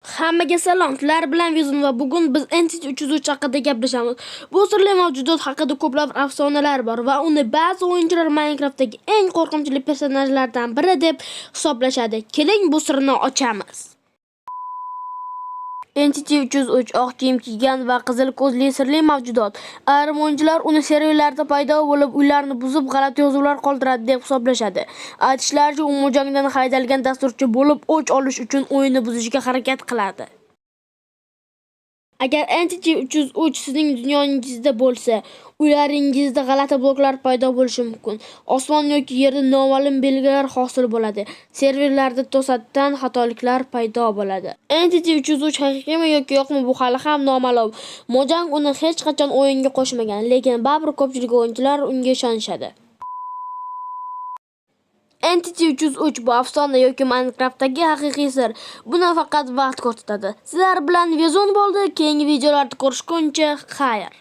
Hammaga salom. Sizlar bilan Vizun va bugun biz Entity 303 haqida gaplashamiz. Bu sirli mavjudot haqida ko'plab afsonalar bor va uni ba'zi o'yinchilar Minecraftdagi eng qo'rqinchli personajlardan biri deb hisoblashadi. Keling bu sirni ochamiz. Entity 303 oq kiyim kiygan va qizil ko'zli sirli mavjudot. Ayrim o'yinchilar uni serverlarda paydo bo'lib, uylarni buzib, g'alati yozuvlar qoldiradi deb hisoblashadi. Aytishlaricha, u Mojangdan haydalgan dasturchi bo'lib, o'ch olish uchun o'yinni buzishga harakat qiladi. Agar Entity 303 sizning dunyongizda bo'lsa, uylaringizda g'alati bloklar paydo bo'lishi mumkin. Osmon yoki yerda noma'lum belgilar hosil bo'ladi. Serverlarda to'satdan xatoliklar paydo bo'ladi. Entity 303 haqiqiymi yoki yo'qmi, bu hali ham noma'lum. Mojang uni hech qachon o'yinga qo'shmagan, lekin baribir ko'pchilik o'yinchilar unga ishonishadi. Entity 303 bu afsona yoki Minecraftdagi haqiqiy sir. Buni faqat vaqt ko'rsatadi. Sizlar bilan Vizun bo'ldi. Keyingi videolarda ko'rishguncha, xayr.